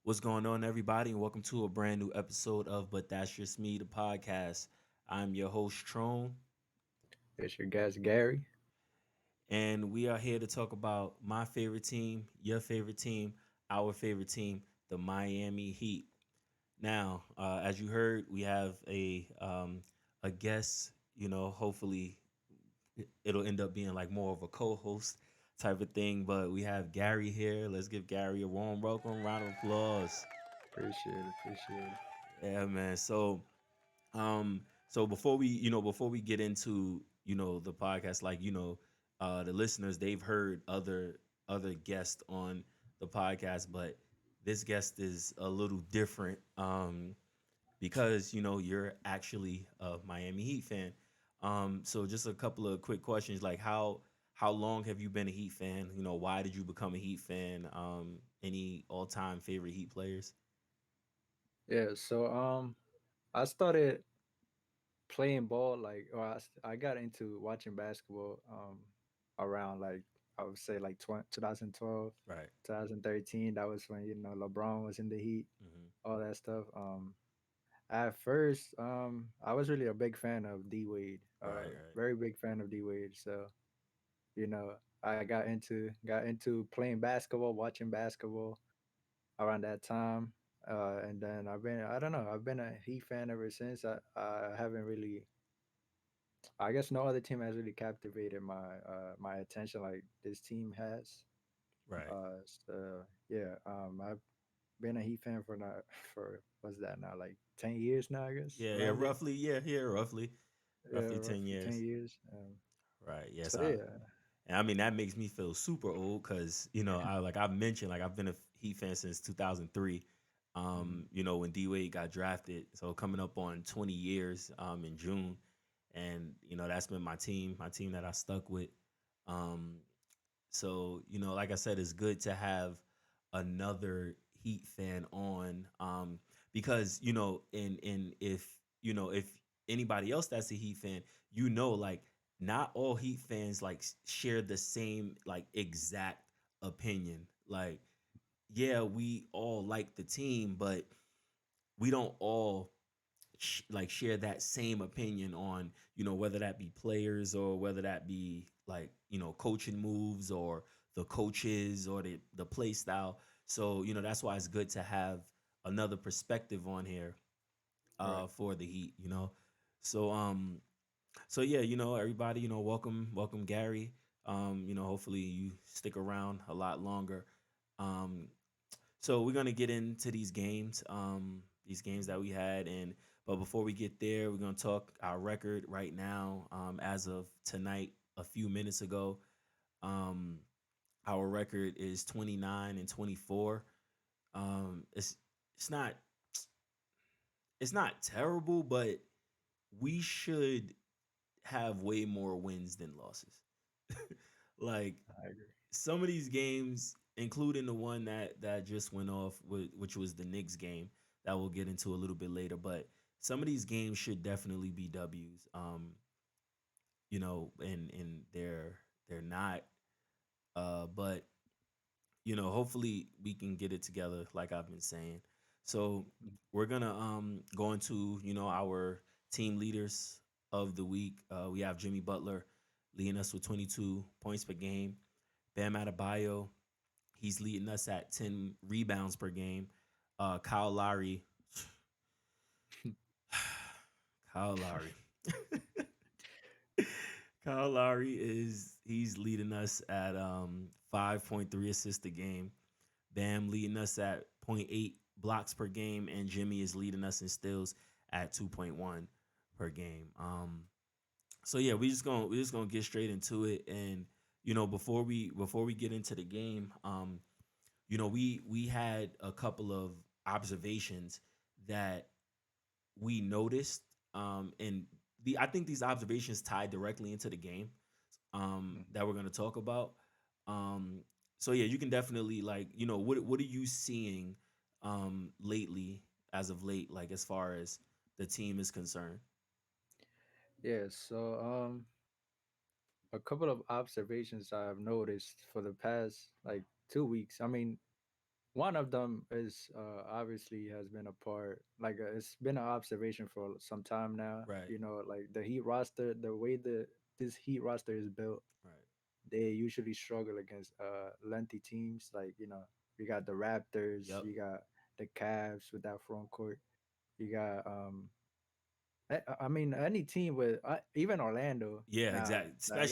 What's going on, everybody, and welcome to a brand new episode of But That's Just Me, the podcast. I'm your host, Trone, It's your guest, Gary. and we are here to talk about my favorite team, your favorite team, our favorite team, the Miami Heat. Now, as you heard, we have a guest. Hopefully, it'll end up being like more of a co-host type of thing. But we have Gary here. Let's give Gary a warm welcome, round of applause. Appreciate it. Appreciate it. Yeah, man. So before we get into the podcast, the listeners, they've heard other guests on the podcast, but this guest is a little different because you're actually a Miami Heat fan. So just a couple of quick questions, like how long have you been a Heat fan? Why did you become a Heat fan? Any all-time favorite Heat players? Yeah, so I started playing ball I got into watching basketball around I would say like 2012, Right. 2013. That was when LeBron was in the Heat, Hmm. all that stuff. At first, I was really a big fan of D Wade, Right. Right. very big fan of D Wade. So I got into playing basketball, watching basketball around that time. And then I don't know, I've been a Heat fan ever since. I haven't really, I guess no other team has really captivated my attention like this team has. Right. So yeah, I've been a Heat fan for not for what's that now, like 10 years now, I guess, Yeah, yeah, around there. roughly, yeah, roughly Yeah, 10 roughly ten years. years. Right. Yes, So yeah. and I mean that makes me feel super old because I like I mentioned like I've been a Heat fan since 2003. Mhm. When D Wade got drafted, so coming up on 20 years in June, and that's been my team that I stuck with. Um, So, like I said, it's good to have another Heat fan on. Because, and if anybody else that's a Heat fan, like not all Heat fans like share the same like exact opinion. Like, yeah, we all like the team, but we don't all like share that same opinion on whether that be players or whether that be like coaching moves or the coaches or the play style. So that's why it's good to have another perspective on here Right. for the Heat. So yeah, everybody, welcome Gary. Hopefully you stick around a lot longer. um so we're gonna get into these games that we had, and but before we get there, we're gonna talk our record right now. As of tonight, a few minutes ago, um, our record is 29-24. It's it's not it's not terrible, but we should have way more wins than losses. Like I agree. some of these games, including the one that just went off, which was the Knicks game, that we'll get into a little bit later. But some of these games should definitely be W's. And they're not. But hopefully we can get it together, like I've been saying. So Mhm. we're gonna go into our team leaders of the week. We have Jimmy Butler leading us with 22 points per game. Bam Adebayo, he's leading us at 10 rebounds per game. Kyle Lowry, Kyle Lowry, Kyle Lowry is he's leading us at 5.3 assists a game. Bam leading us at zero point 0.8 blocks per game, and Jimmy is leading us in steals at 2.1 per game. So yeah, we just gonna get straight into it, and before we get into the game, we had a couple of observations that we noticed, and I think these observations tie directly into the game Mhm. that we're going to talk about. Um, so yeah, you can definitely like what are you seeing lately, as of late, like as far as the team is concerned. Yeah, so a couple of observations I've noticed for the past like 2 weeks. I mean, one of them is obviously has been a part, like it's been an observation for some time now. Right. You know, like the Heat roster, the way the this Heat roster is built, Right. they usually struggle against lengthy teams. Like you got the Raptors, Yep. you got the Cavs with that front court, you got I mean any team with even Orlando Yeah, now. exactly. They got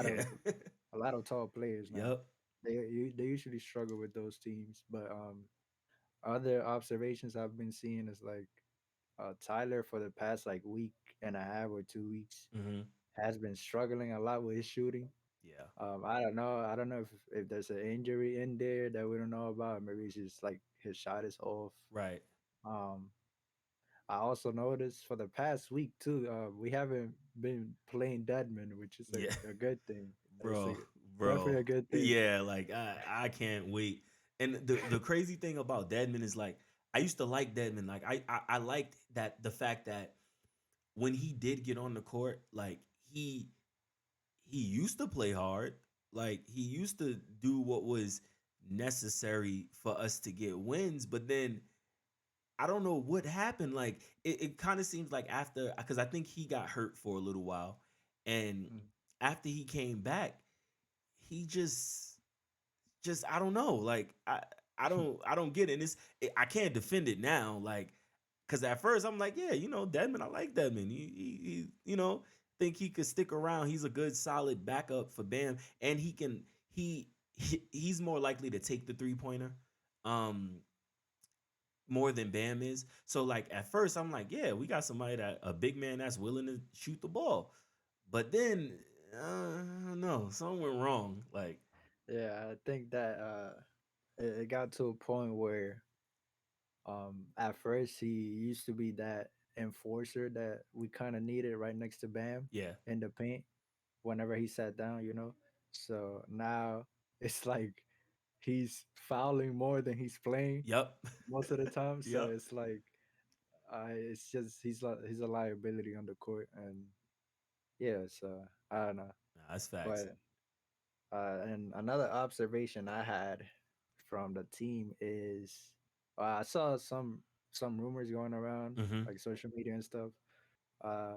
Especially yeah. a lot of tall players now. Yep. They usually struggle with those teams, but other observations I've been seeing is like Tyler for the past like week and a half or 2 weeks Hmm. has been struggling a lot with his shooting. Yeah. I don't know. I don't know if there's an injury in there that we don't know about. Maybe it's just like his shot is off. Right. Um, I also noticed for the past week too, we haven't been playing Deadman, which is Yeah. a good thing. It's Bro, definitely bro. a good thing. Yeah, like I can't wait. And the crazy thing about Deadman is like I used to like Deadman. Like I liked that the fact that when he did get on the court, like he used to play hard. Like he used to do what was necessary for us to get wins, but then I don't know what happened. Like it kind of seems like after because I think he got hurt for a little while, and Mm. after he came back, he just I don't know. Like I don't get it. And I can't defend it now. Like because at first I'm like, yeah, Deadman, I like Deadman. Think he could stick around. He's a good solid backup for Bam, and he's more likely to take the 3-pointer. Um, more than Bam is. So like at first I'm like, yeah, we got somebody that a big man that's willing to shoot the ball. But then no, something went wrong. Like Yeah, I think that it got to a point where at first he used to be that enforcer that we kind of needed right next to Bam yeah. in the paint whenever he sat down. So now it's like he's fouling more than he's playing Yep. most of the time. So Yep. it's like it's just he's a liability on the court, and yeah. So I don't know, Nah, that's facts. but and another observation I had from the team is I saw some rumors going around Hmm. like social media and stuff. Uh,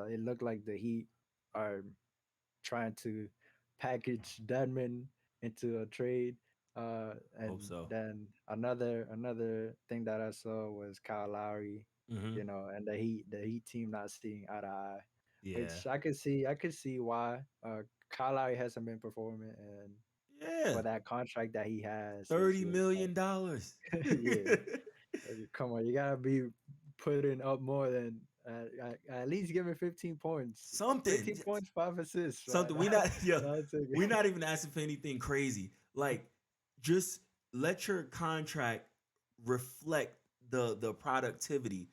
it looked like the Heat are trying to package Deadman into a trade. And Hope so. then another thing that I saw was Kyle Lowry, Hmm. and the Heat team not seeing eye to eye, Yeah. which I could see why. Kyle Lowry hasn't been performing, and Yeah. for that contract that he has, it's $30 just million. dollars. yeah. Come on, you gotta be putting up more than at least give me 15 points. Something. 15 points, 5 assists, right? Something. We not yeah, I'll take we're it. not even asking for anything crazy. Like just let your contract reflect the productivity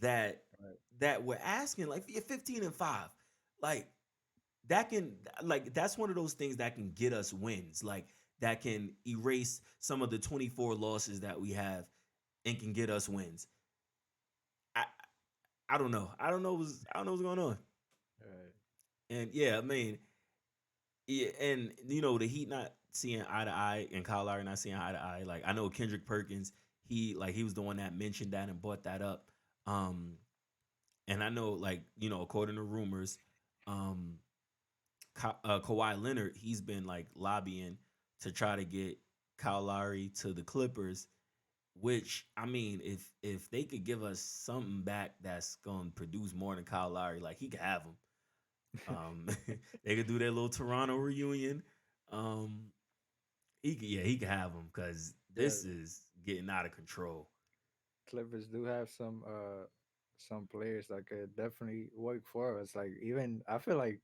that Right. that we're asking. Like you're 15 and 5. Like that can like that's one of those things that can get us wins. Like that can erase some of the 24 losses that we have and can get us wins. I I don't know. I don't know what's going on. Right. And yeah, I mean, yeah, and the Heat not seeing eye to eye and Kyle Lowry not seeing eye to eye. Like I know Kendrick Perkins, he was the one that mentioned that and brought that up. Um, and I know like according to rumors, um, Kawhi Leonard he's been like lobbying to try to get Kyle Lowry to the Clippers. Which I mean, if they could give us something back that's gonna produce more than Kyle Lowry, like he could have him. Um, they could do their little Toronto reunion. Um, he could have them because Yeah, this is getting out of control. Clippers do have some players that could definitely work for us. Like even I feel like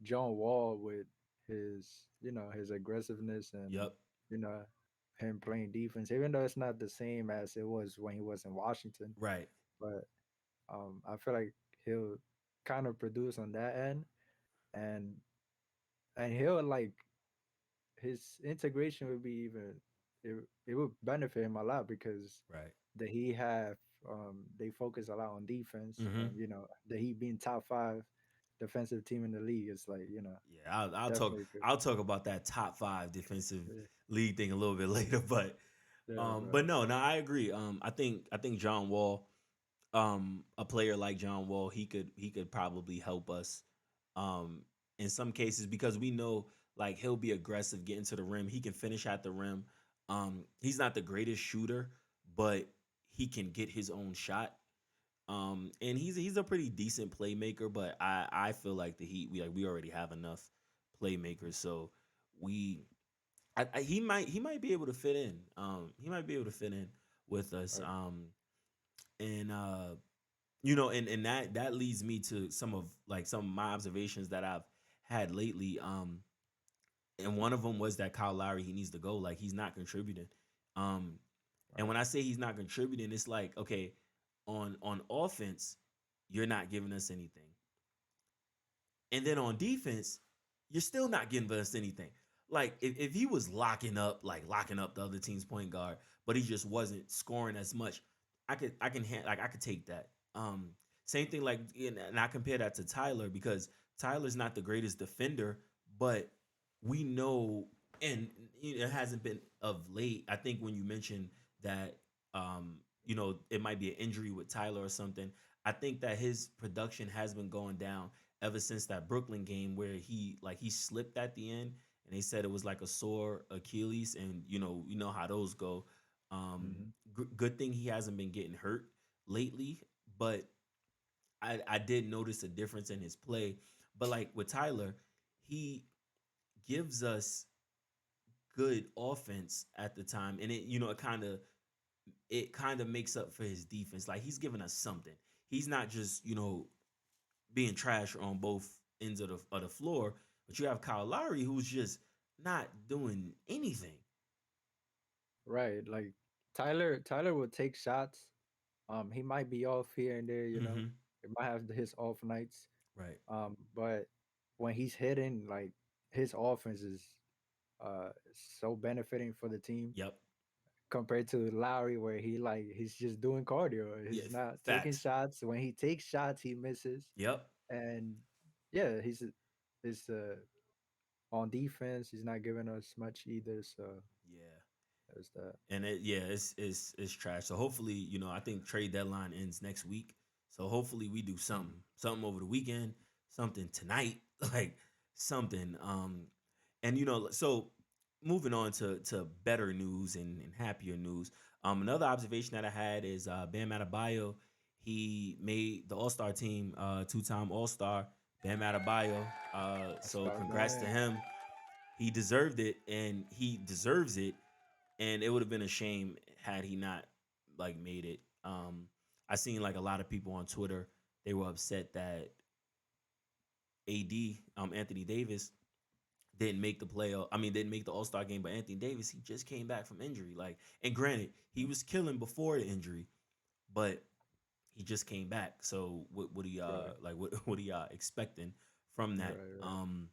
John Wall with his aggressiveness and Yep. you know him playing defense, even though it's not the same as it was when he was in Washington, Right. but I feel like he'll kind of produce on that end, and he'll like his integration would be even it would benefit him a lot because Right. he have they focus a lot on defense, Mm-hmm. and the Heat being top five defensive team in the league is like Yeah. I'll talk. definitely good. I'll talk about that top 5 defensive Yeah. league thing a little bit later, but Yeah, But bro. no, no, I agree. I think John Wall, a player like John Wall, he could probably help us, um, in some cases because we know like he'll be aggressive, getting to the rim. He can finish at the rim. He's not the greatest shooter, but he can get his own shot. And he's a pretty decent playmaker, but I feel like the Heat we already have enough playmakers, so we he might be able to fit in. He might be able to fit in with us. Right. And and that leads me to some of my observations that I've had lately. And one of them was that Kyle Lowry, he needs to go. Like he's not contributing. Um, and Right. when I say he's not contributing, it's like okay, on offense, you're not giving us anything. And then on defense, you're still not giving us anything. Like if he was locking up the other team's point guard, but he just wasn't scoring as much, I could take that. Same thing and I compare that to Tyler because Tyler's not the greatest defender, but we know, and it hasn't been of late. I think when you mentioned that, it might be an injury with Tyler or something. I think that his production has been going down ever since that Brooklyn game where he slipped at the end and they said it was like a sore Achilles, and you know how those go. Um, Mm-hmm. good thing he hasn't been getting hurt lately, but I did notice a difference in his play. But like with Tyler, he gives us good offense at the time, and it kind of makes up for his defense. Like he's giving us something. He's not just being trash on both ends of the floor. But you have Kyle Lowry who's just not doing anything. Right. Like Tyler will take shots. He might be off here and there, you know. Hmm. He might have his off nights. Right. But when he's hitting, like his offense is so benefiting for the team Yep. compared to Lowry, where he's just doing cardio. Yeah. He's not taking Facts. shots. When he takes shots, he misses. Yep. And yeah, he's on defense. He's not giving us much either. So Yeah. there's that. And it's trash. So hopefully, I think trade deadline ends next week. So hopefully we do Mhm. something over the weekend, something tonight, like something. And so moving on to better news and happier news. Another observation that I had is Bam Adebayo. He made the All Star team, two-time All Star. Bam Adebayo. That's So our congrats to man. him. He deserved it, and he deserves it, and it would have been a shame had he not like made it. I seen like a lot of people on Twitter, they were upset that AD, Anthony Davis, didn't make the playoff. I mean, didn't make the All Star game, but Anthony Davis, he just came back from injury. Like, and granted, he was killing before the injury, but he just came back. So what are y'all Right. like? What are y'all expecting from that? Right. Right.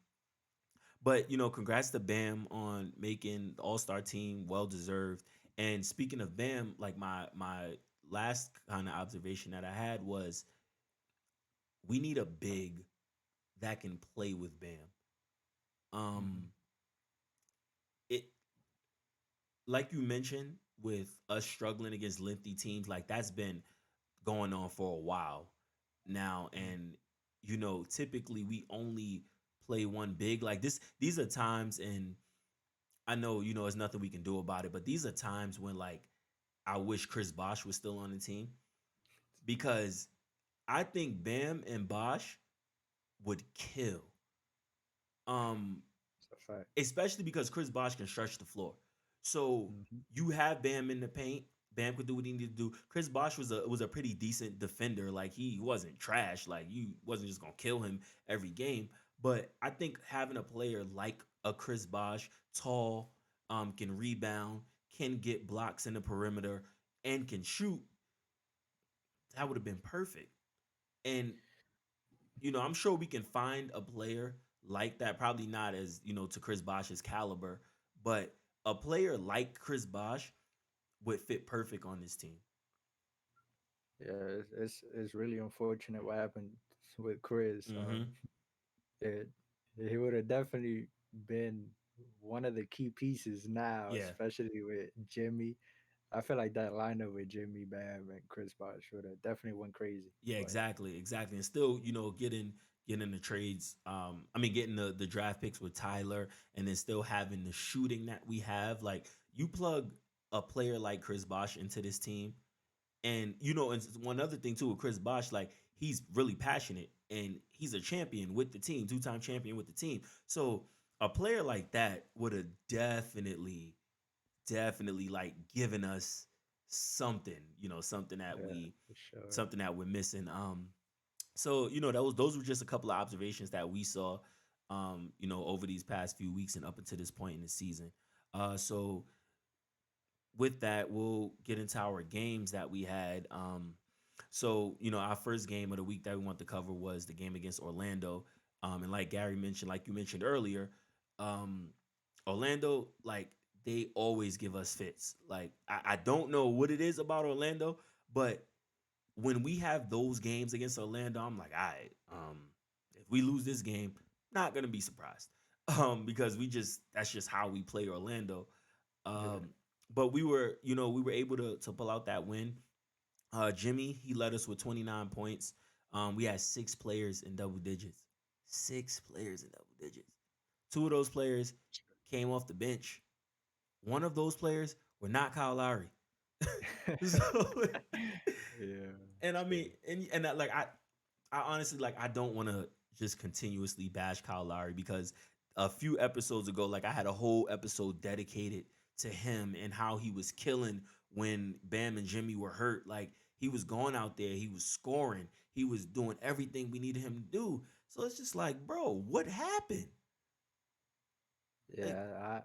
But congrats to Bam on making the All Star team, well deserved. And speaking of Bam, like my last kind of observation that I had was we need a big that can play with Bam. Hmm. Um, it like you mentioned with us struggling against lengthy teams, like that's been going on for a while now, and typically we only play one big like this. These are times, and I know there's nothing we can do about it, but these are times when like I wish Chris Bosh was still on the team because I think Bam and Bosh would kill. Um, It's a fact. Especially because Chris Bosh can stretch the floor. So Hmm. you have Bam in the paint. Bam could do what he needed to do. Chris Bosh was a pretty decent defender. Like he wasn't trash. Like you wasn't just gonna kill him every game. But I think having a player like a Chris Bosh, tall, can rebound, can get blocks in the perimeter, and can shoot, that would have been perfect. And I'm sure we can find a player like that. Probably not as to Chris Bosh's caliber, but a player like Chris Bosh would fit perfect on this team. Yeah, it's really unfortunate what happened with Chris. Hmm. It he would have definitely been one of the key pieces now, Yeah. especially with Jimmy. I feel like that lineup with Jimmy, Bam, and Chris Bosh would have definitely went crazy. Yeah, But exactly, exactly. And still, getting the trades. I mean, getting the draft picks with Tyler, and then still having the shooting that we have. Like you plug a player like Chris Bosh into this team, and and one other thing too with Chris Bosh, like he's really passionate and he's a champion with the team, two-time champion with the team. So a player like that would have definitely like given us something, something that yeah, we for sure. something that we're missing. So those were just a couple of observations that we saw, over these past few weeks and up until this point in the season. So with that, we'll get into our games that we had. So our first game of the week that we want to cover was the game against Orlando. And like Gary mentioned, like you mentioned earlier, um, Orlando, like they always give us fits. Like I don't know what it is about Orlando, but when we have those games against Orlando, I'm like, all right, if we lose this game, not gonna be surprised. Because that's just how we play Orlando. Yeah, But we were able to pull out that win. Jimmy, he led us with 29 points. We had six players in double digits. Six players in double digits. Two of those players came off the bench. One of those players were not Kyle Lowry. So, yeah, and I true. mean, and that, like I honestly like I don't want to just continuously bash Kyle Lowry because a few episodes ago, like I had a whole episode dedicated to him and how he was killing when Bam and Jimmy were hurt. Like he was going out there, he was scoring, he was doing everything we needed him to do. So it's just like, bro, what happened? Like, Yeah,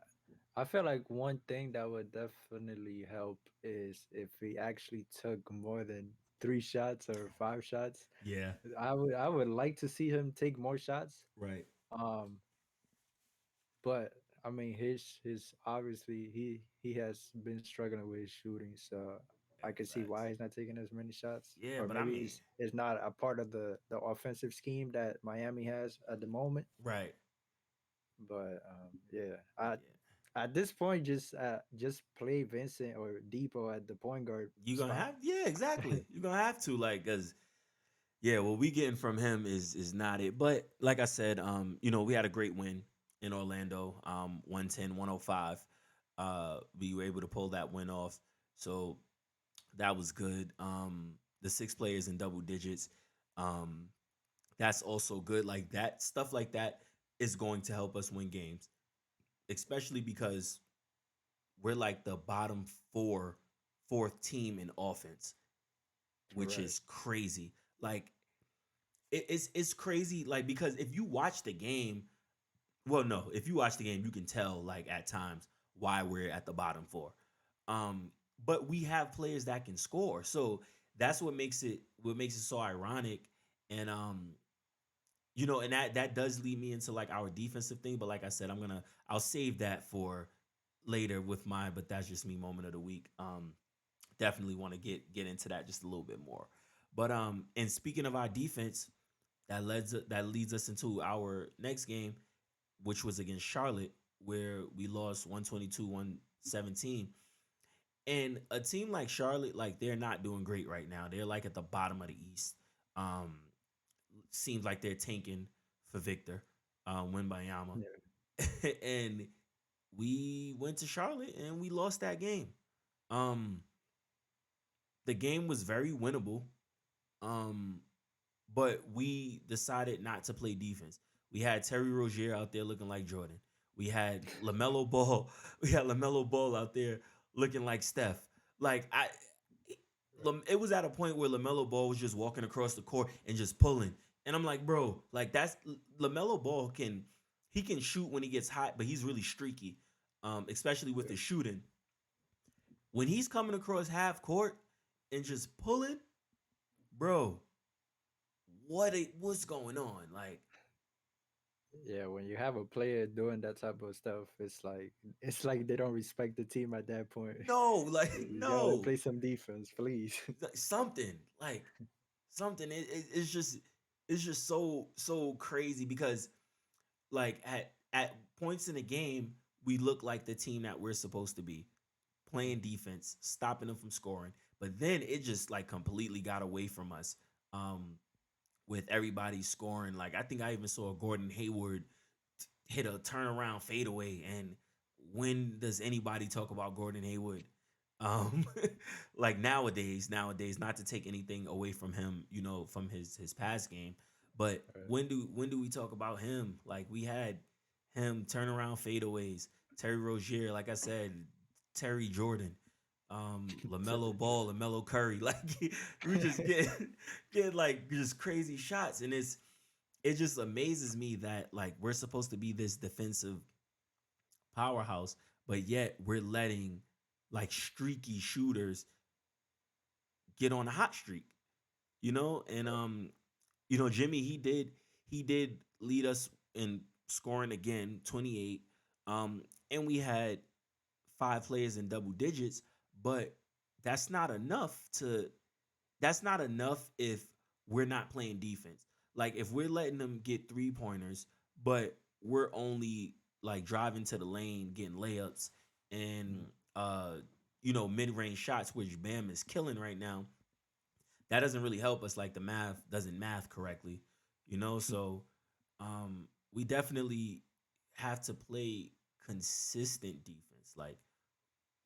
I feel like one thing that would definitely help is if we actually took more than 3 shots or 5 shots. yeah, I would like to see him take more shots. right, Um, but I mean, his obviously he has been struggling with his shooting, so I can see facts. why he's not taking as many shots, Yeah, or but I maybe mean, it's not a part of the offensive scheme that Miami has at the moment. right, But yeah, I yeah. at this point just play Vincent or Depot at the point guard You gonna spot. have, yeah, exactly. You're gonna have to, like, cause yeah, what we getting from him is not it. But like I said, we had a great win in Orlando, 110-105. We were able to pull that win off. So that was good. The six players in double digits. Um, that's also good. Like that stuff like that is going to help us win games, especially because we're like the bottom fourth team in offense, which Right. is crazy. Like it's crazy. Like because if you watch the game, well, no, if you watch the game, you can tell like at times why we're at the bottom four. Um, but we have players that can score, so that's what makes it so ironic. And and that does lead me into like our defensive thing. But like I said, I'll save that for later with my but that's just me moment of the week. Definitely want to get into that just a little bit more. But and speaking of our defense, that leads us into our next game, which was against Charlotte, where we lost 122-117. And a team like Charlotte, like they're not doing great right now. They're like at the bottom of the East. Um, Seems like they're tanking for Victor, Wimbayama. Yeah. And we went to Charlotte and we lost that game. Um, the game was very winnable. Um, but we decided not to play defense. We had Terry Rozier out there looking like Jordan. We had Lamelo Ball. We had Lamelo Ball out there looking like Steph. Like it was at a point where Lamelo Ball was just walking across the court and just pulling. And I'm like, bro, like that's Lamelo Ball can shoot when he gets hot, but he's really streaky, especially with Yeah. his shooting. When he's coming across half court and just pulling, bro, what's going on? Like, Yeah, when you have a player doing that type of stuff, it's like they don't respect the team at that point. no, like You gotta no, play some defense, please. like, something. It's just so crazy because like at points in the game we look like the team that we're supposed to be. playing defense, stopping them from scoring. But then it just like completely got away from us. Um, with everybody scoring. Like I think I even saw Gordon Hayward hit a turnaround fadeaway. And when does anybody talk about Gordon Hayward? Um, like nowadays, not to take anything away from him, from his past game, but Right. when do we talk about him? Like we had him turnaround fadeaways, Terry Rozier, like I said, Terry Jordan, Lamelo Ball, Lamelo Curry, like we just get like just crazy shots, and it just amazes me that like we're supposed to be this defensive powerhouse, but yet we're letting like streaky shooters get on a hot streak, and Jimmy, he did lead us in scoring again, 28. And we had five players in double digits, but that's not enough to that's not enough if we're not playing defense. Like if we're letting them get three pointers, but we're only like driving to the lane, getting layups and Mhm. mid range shots, which Bam is killing right now. That doesn't really help us. Like the math doesn't math correctly. So we definitely have to play consistent defense. Like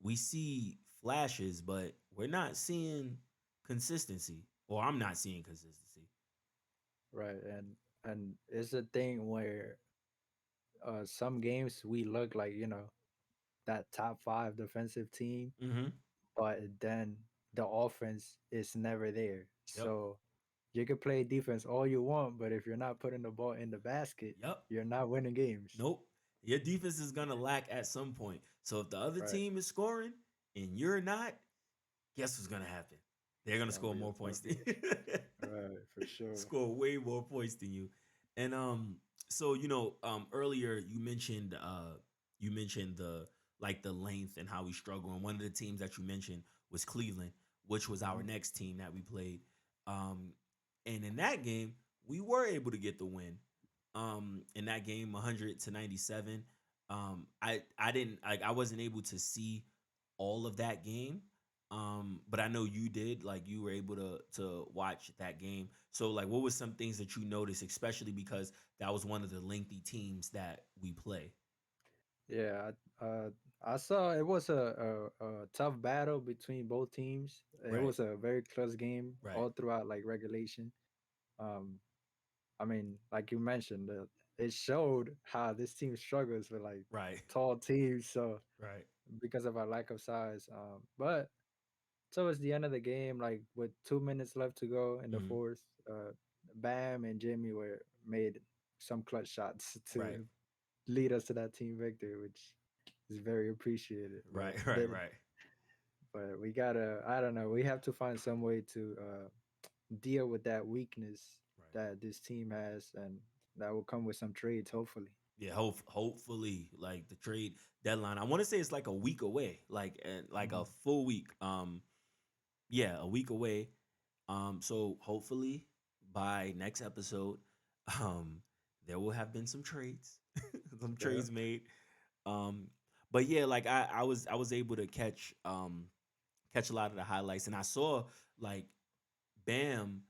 we see flashes, but we're not seeing consistency, or I'm not seeing consistency. Right. And it's a thing where some games we look like, that top five defensive team, Mm-hmm. but then the offense is never there. Yep. So you can play defense all you want, but if you're not putting the ball in the basket, Yep. you're not winning games. Nope. Your defense is gonna lack at some point. So if the other Right. team is scoring and you're not, guess what's gonna happen? They're It's gonna gonna score be a more points than bucket. you. Right, for sure. Score way more points than you. And so earlier you mentioned the like the length and how we struggle. And one of the teams that you mentioned was Cleveland, which was our Hmm. next team that we played. Um, and in that game, we were able to get the win. In that game, 100-97. I didn't like I wasn't able to see all of that game. But I know you did. Like you were able to watch that game. So like, what was some things that you noticed, especially because that was one of the lengthy teams that we play. Yeah, I saw it was a tough battle between both teams. It Right. was a very close game Right. all throughout like regulation. Um, I mean, like you mentioned, it showed how this team struggles with like Right. tall teams. So Right. because of our lack of size, but towards the end of the game, like with 2 minutes left to go in the Mhm. fourth, Bam and Jimmy were made some clutch shots Right. to lead us to that team victory, which is very appreciated. But Right. Right. then, Right. but we gotta, I don't know, we have to find some way to deal with that weakness Right. that this team has, and that will come with some trades, hopefully. Yeah. Hopefully, like the trade deadline. I want to say it's like a week away. Like a Mhm. full week. Yeah, a week away. So hopefully by next episode, um, there will have been some trades, some Yeah. trades made. Um, but yeah, like I was able to catch a lot of the highlights, and I saw like Bam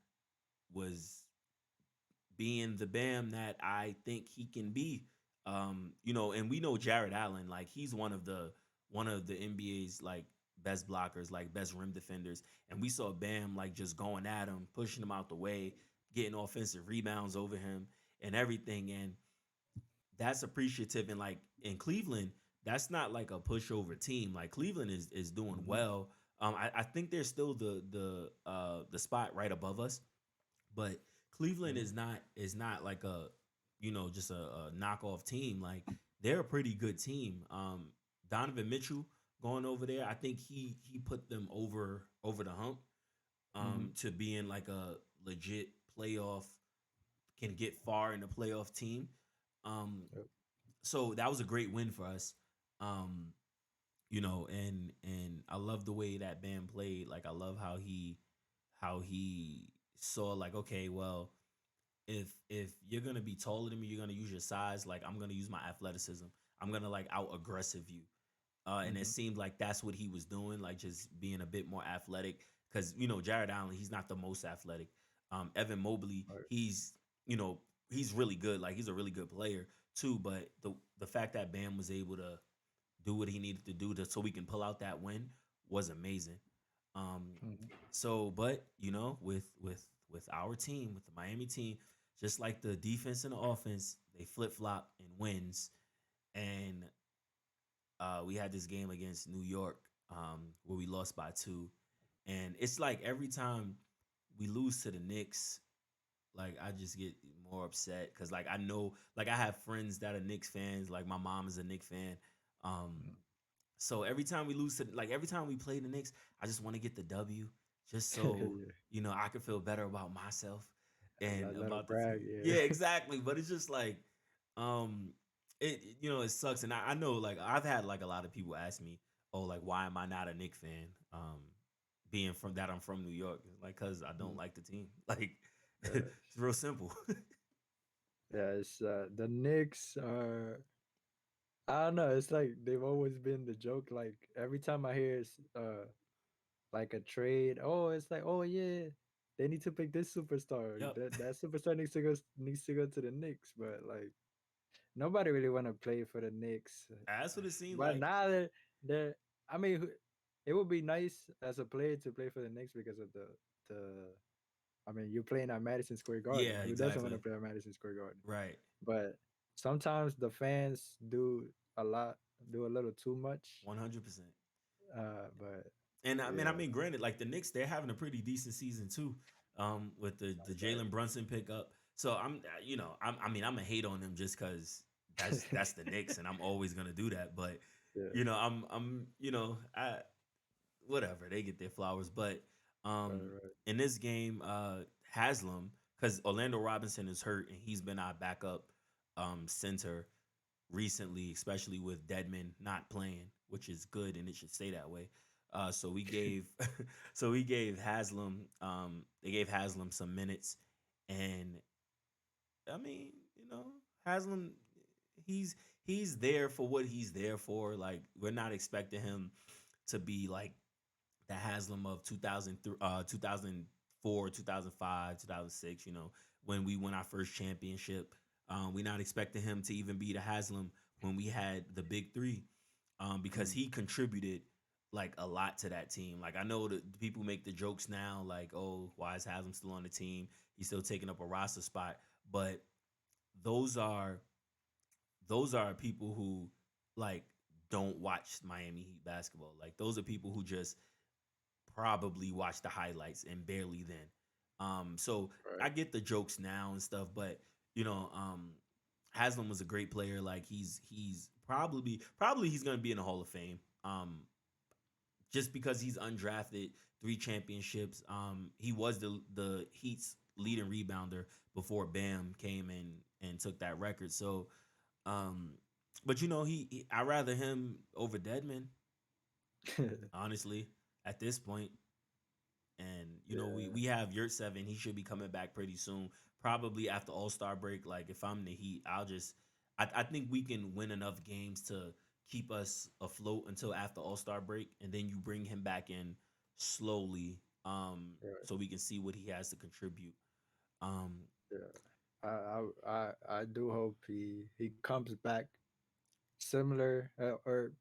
was being the Bam that I think he can be. And we know Jared Allen, like he's one of the NBA's like best blockers, like best rim defenders. And we saw Bam like just going at him, pushing him out the way, getting offensive rebounds over him and everything. And that's appreciative. And like in Cleveland, that's not like a pushover team. Like Cleveland is doing Hmm. well. I think they're still the spot right above us, but Cleveland Hmm. is not like just a knockoff team. Like they're a pretty good team. Donovan Mitchell going over there, I think he put them over the hump Hmm. to being like a legit playoff, can get far in the playoff team. Um, Yep. so that was a great win for us. Um, and I love the way that Bam played. Like I love how he saw like, okay, well, if you're gonna be taller than me, you're gonna use your size. Like I'm gonna use my athleticism. I'm gonna like out aggressive you. And it Hmm. seemed like that's what he was doing, like just being a bit more athletic. Because Jared Allen, he's not the most athletic. Evan Mobley, Right. you know he's really good. Like he's a really good player too. But the fact that Bam was able to do what he needed to do so we can pull out that win was amazing. Um, Hmm. so, but with our team, with the Miami team, just like the defense and the offense, they flip flop and wins. And we had this game against New York where we lost by two, and it's like every time we lose to the Knicks, like I just get more upset because like I know, like I have friends that are Knicks fans. Like my mom is a Knicks fan. Um, so every time we lose to, like every time we play the Knicks, I just want to get the W just so Yeah. I can feel better about myself and Let him about the brag. team. Yeah. Yeah, exactly. But it's just like, um, it sucks, and I know like I've had like a lot of people ask me, oh, like why am I not a Knicks fan? Being from that I'm from New York, like because I don't Mm. like the team. Like Yeah. it's real simple. Yeah. It's the Knicks are. I don't know. It's like they've always been the joke. Like every time I hear like a trade, oh, it's like, oh yeah, they need to pick this superstar. Yep, That superstar needs to go to the Knicks. But like nobody really want to play for the Knicks. that's what it seemed But like. now they're I mean, it would be nice as a player to play for the Knicks because of the. I mean, you're playing at Madison Square Garden. Yeah, Who doesn't want to exactly. play at Madison Square Garden? Right. But sometimes the fans a lot, do a little too much. 100%. But And I yeah, mean, granted, like the Knicks, they're having a pretty decent season too, with the Jalen Brunson pickup. So I mean, I'm gonna hate on them just because that's the Knicks, and I'm always gonna do that. But yeah, I whatever they get their flowers. But right, um, right. in this game, Haslam, because Orlando Robinson is hurt and he's been our backup center recently, especially with Deadman not playing, which is good and it should stay that way. So we gave we gave Haslam they gave Haslam some minutes, and I mean, Haslam, he's he's there for what he's there for. Like we're not expecting him to be like the Haslam of 2003, 2004, 2005, 2006, when we won our first championship. We're not expecting him to even be the Haslam when we had the big three, because Mm, he contributed like a lot to that team. Like I know that people make the jokes now, like, oh, why is Haslam still on the team? He's still taking up a roster spot. But those are people who like don't watch Miami Heat basketball. Like those are people who just probably watch the highlights and barely then. So right, I get the jokes now and stuff, but Haslam was a great player. Like he's probably he's gonna be in the Hall of Fame. Just because he's undrafted, 3 championships. He was the Heat's leading rebounder before Bam came in and took that record. So, um, but I rather him over Deadman, honestly, at this point. And yeah, we have Yurt Seven. He should be coming back pretty soon, probably after All-Star break. Like if I'm the Heat, I think we can win enough games to keep us afloat until after All-Star break, and then you bring him back in slowly, right, so we can see what he has to contribute. Um, yeah. I do hope he comes back similar, or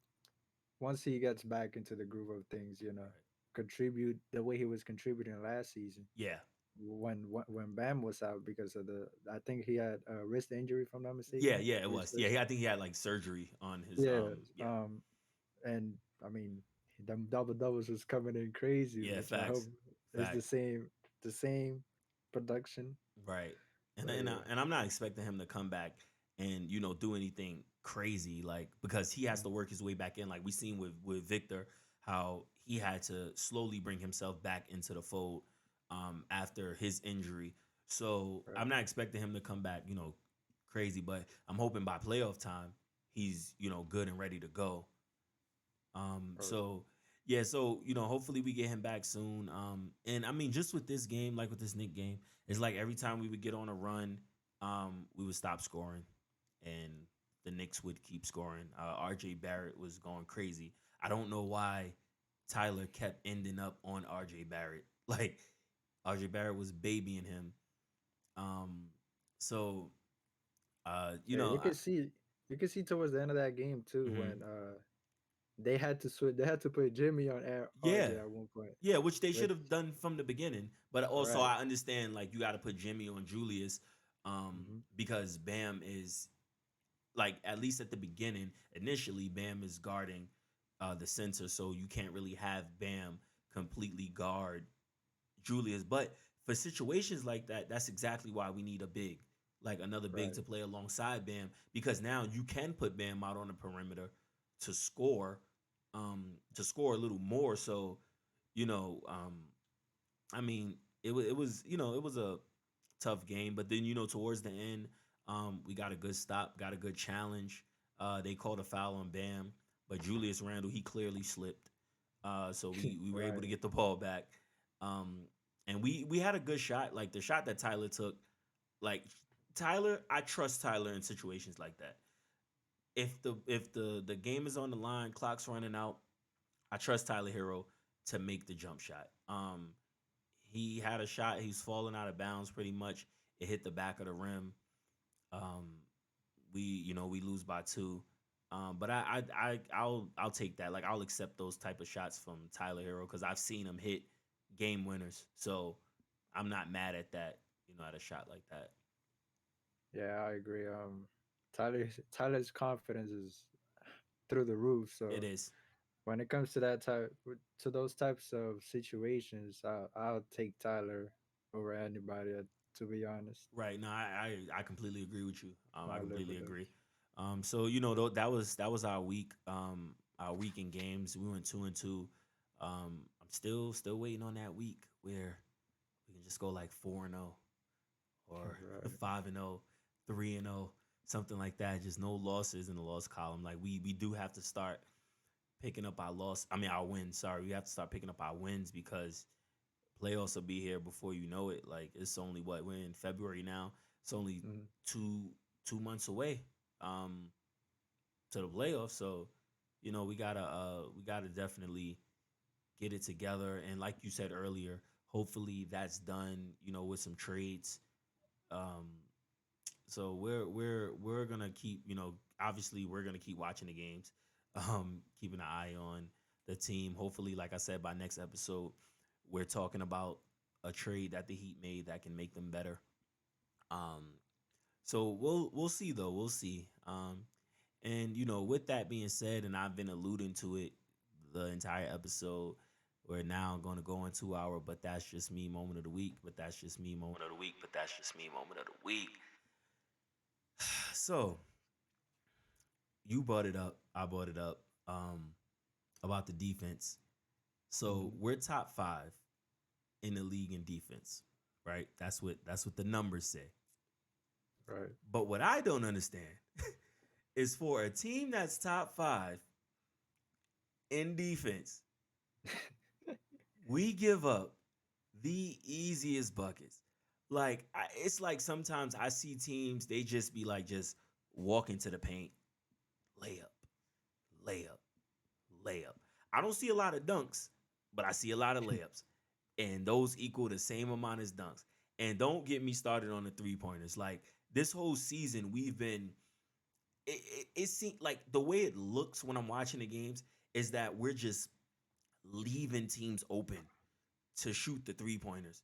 once he gets back into the groove of things, right. contribute the way he was contributing last season Yeah, when Bam was out because of I think he had a wrist injury, if I'm not yeah, mistaken, yeah. It for his was. Yeah, first. I think he had like surgery on his. Yeah, Yeah, and I mean, them double doubles was coming in crazy, yeah. which I Facts, hope is facts. the same production. Right. And But and, I, yeah, and I'm not expecting him to come back and do anything crazy, like because he has mm, to work his way back in, like we seen with Victor, how he had to slowly bring himself back into the fold after his injury. So right, I'm not expecting him to come back, crazy, but I'm hoping by playoff time he's good and ready to go. right. So yeah, so hopefully we get him back soon. And I mean, just with this game, like with this Nick game, it's like every time we would get on a run, we would stop scoring, and the Knicks would keep scoring. RJ Barrett was going crazy. I don't know why Tyler kept ending up on RJ Barrett. Like RJ Barrett was babying him. Um, so you Yeah, know, you could see towards the end of that game too mhm. when they had to switch. They had to put Jimmy on Yeah, RJ at one point. yeah, which they should Which have done from the beginning. But also, right. I understand like you got to put Jimmy on Julius, Hmm. because Bam is like at least at the beginning. Initially, Bam is guarding the center, so you can't really have Bam completely guard Julius. But for situations like that, that's exactly why we need a big, like another big Right. to play alongside Bam, because now you can put Bam out on the perimeter to score, to score a little more. So, you know, I mean, it was it was a tough game, but then towards the end, we got a good stop, got a good challenge. They called a foul on Bam, but Julius Randle he clearly slipped. So we were able Right. to get the ball back. Um, and we had a good shot. Like the shot that Tyler took, like Tyler, I trust Tyler in situations like that. If the game is on the line, clock's running out, I trust Tyler Hero to make the jump shot. He had a shot, he was falling out of bounds pretty much. It hit the back of the rim. Um, we lose by two. But I'll take that. Like I'll accept those type of shots from Tyler Hero because I've seen him hit game winners. So I'm not mad at that. At a shot like that. Yeah, I agree. Tyler's confidence is through the roof. It So is. when it comes to to those types of situations, I'll take Tyler over anybody. To be honest, Right. No, I completely agree with you. I I live completely with him. agree. So that was our week. Our week in games. We went 2-2. I'm still waiting on that week where we can just go like 4-0 or Right. 5-0, 3-0, something like that. Just no losses in the loss column. Like we do have to start picking up our wins. Sorry, we have to start picking up our wins because playoffs will be here before you know it. Like it's only what we're in February now. It's only Mhm. two months away to the playoffs. So we gotta definitely get it together. And like you said earlier, hopefully that's done. With some trades. Um, so we're gonna keep obviously we're gonna keep watching the games, keeping an eye on the team. Hopefully, like I said, by next episode, we're talking about a trade that the Heat made that can make them better. Um, so we'll see though. We'll see. And with that being said, and I've been alluding to it the entire episode. We're now going to go into our, but that's just me moment of the week. But that's just me moment of the week. But that's just me moment of the week. So you brought it up. I brought it up about the defense. So Mhm. we're top 5 in the league in defense, right? That's what the numbers say. Right. But what I don't understand is for a team that's top 5 in defense, we give up the easiest buckets. Like it's like sometimes I see teams they just be like just walk into the paint, layup, layup, layup. I don't see a lot of dunks, but I see a lot of layups, and those equal the same amount as dunks. And don't get me started on the 3 pointers. Like this whole season, we've been. It seems like the way it looks when I'm watching the games is that we're just leaving teams open to shoot the 3 pointers,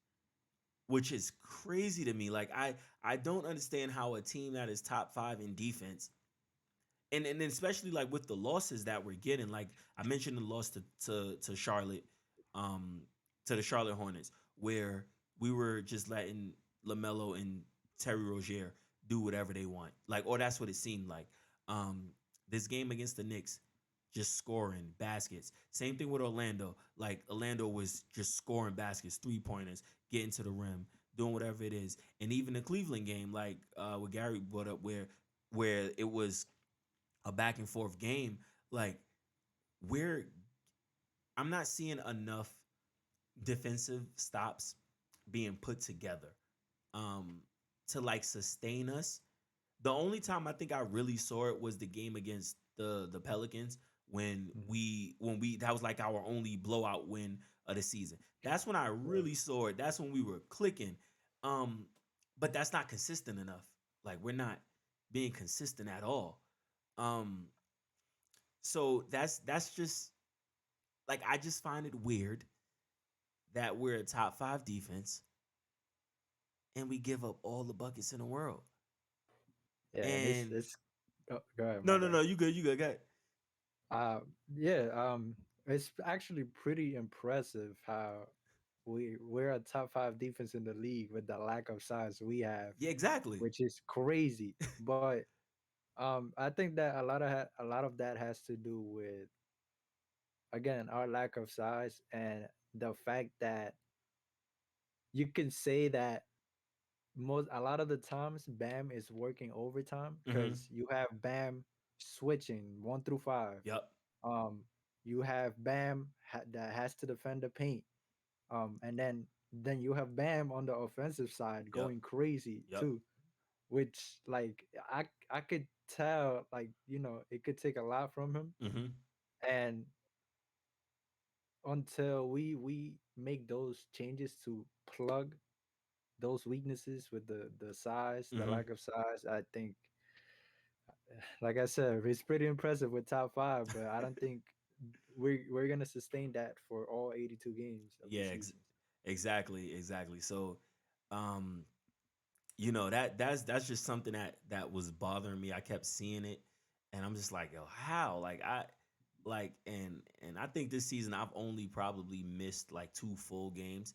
which is crazy to me. Like I don't understand how a team that is top 5 in defense and then especially like with the losses that we're getting, like I mentioned the loss to Charlotte, um, to the Charlotte Hornets, where we were just letting Lamelo and Terry Rozier do whatever they want, like, or that's what it seemed like. Um, this game against the Knicks, just scoring baskets. Same thing with Orlando. Like Orlando was just scoring baskets, 3 pointers, getting to the rim, doing whatever it is. And even the Cleveland game, like what Gary brought up, where it was a back and forth game, like we're I'm not seeing enough defensive stops being put together um to like sustain us The only time I think I really saw it was the game against the Pelicans when Mhm. we that was like our only blowout win of the season. That's when I Yeah, really saw it. That's when we were clicking. Um, but that's not consistent enough. Like we're not being consistent at all. Um, so that's just like I just find it weird that we're a top five defense and we give up all the buckets in the world. yeah, and And it's go ahead, no, my no, bad. no, you good, go ahead. Yeah, it's actually pretty impressive how we're a top five defense in the league with the lack of size we have, Yeah, exactly. which is crazy. But I think that a lot of that has to do with, again, our lack of size and the fact that you can say that most a lot of the times Bam is working overtime Mm-hmm. because you have Bam switching 1 through 5. Yep. Um, you have Bam that has to defend the paint. And then you have Bam on the offensive side Yep. going crazy Yep. too, which like I could tell, like, it could take a lot from him. Mm-hmm. And until we make those changes to plug those weaknesses with the size, the Mm-hmm. lack of size, I think, like I said, it's pretty impressive with top five, but I don't think we're gonna sustain that for all 82 games of the Yeah, season. exactly, exactly. So, um, that's just something that was bothering me. I kept seeing it, and I'm just like, yo, how? Like I like and I think this season I've only probably missed like two full games.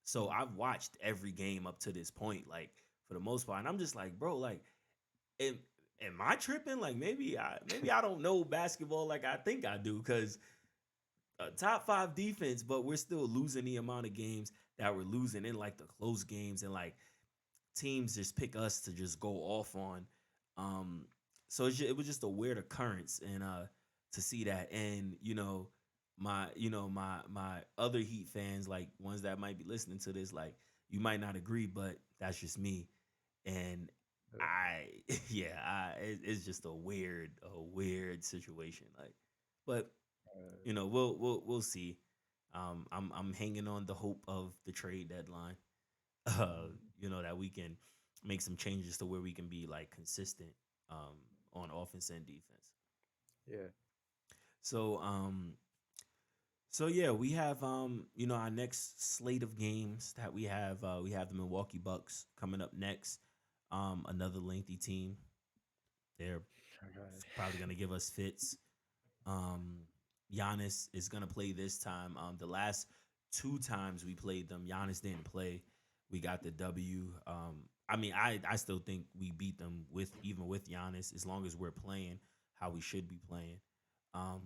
So Mhm. I've watched every game up to this point, like for the most part. And I'm just like, bro, like, am, am I tripping? Like maybe I don't know basketball like I think I do, because a top five defense, but we're still losing the amount of games that we're losing in like the close games, and like teams just pick us to just go off on. Um, so it was just a weird occurrence, and to see that, and my other Heat fans, like ones that might be listening to this, like you might not agree, but that's just me, and Uh, I yeah, it's just a weird situation, like, but we'll see. I'm hanging on the hope of the trade deadline. mhm. That we can make some changes to where we can be like consistent on offense and defense. Yeah. So so yeah, we have our next slate of games that we have the Milwaukee Bucks coming up next. Another lengthy team. They're Okay. probably gonna give us fits. Um, Giannis is gonna play this time. The last two times we played them, Giannis didn't play. We got the W. I mean, I still think we beat them with even with Giannis, as long as we're playing how we should be playing. Um,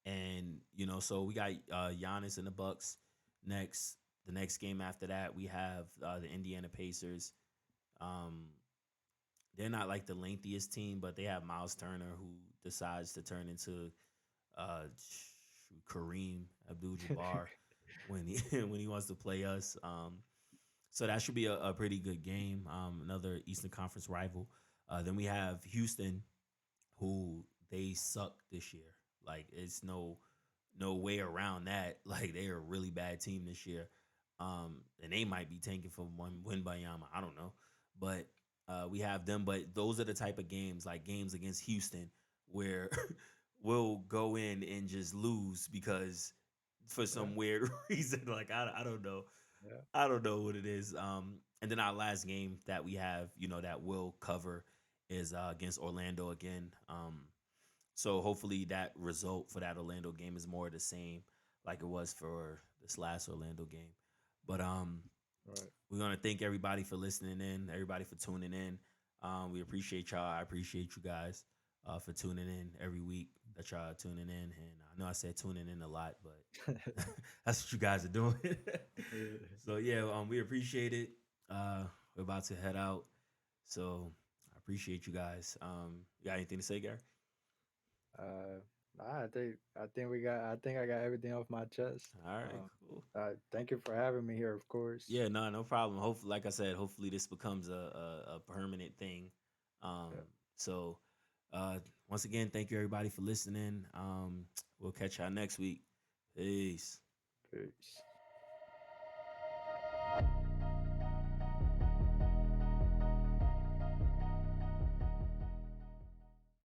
and so we got Giannis and the Bucks next. The next game after that, we have the Indiana Pacers. Um, they're not like the lengthiest team, but they have Miles Turner, who decides to turn into uh Kareem Abdul-Jabbar when he when he wants to play us. So that should be a pretty good game. Another Eastern Conference rival. Then we have Houston, who they suck this year. Like it's no way around that. Like they are a really bad team this year. And they might be tanking for one win by Yama. I don't know, but we have them. But those are the type of games, like games against Houston, where we'll go in and just lose because for Yeah. some weird reason. Like I don't know. Yeah. I don't know what it is. And then our last game that we have, that will cover is against Orlando again. So hopefully that result for that Orlando game is more of the same like it was for this last Orlando game. But Right. we're gonna thank everybody for listening in, everybody for tuning in. We appreciate y'all. I appreciate you guys for tuning in every week that y'all are tuning in. And I know I said tuning in a lot, but that's what you guys are doing. Yeah. So yeah, we appreciate it. We're about to head out. So I appreciate you guys. You got anything to say, Gary? Uh, nah, I think I got everything off my chest. All right, cool. Thank you for having me here, of course. Yeah, no problem. Hopefully, like I said, hopefully this becomes a permanent thing. Um, Yeah. so uh, once again, thank you everybody for listening. We'll catch y'all next week. Peace. Peace.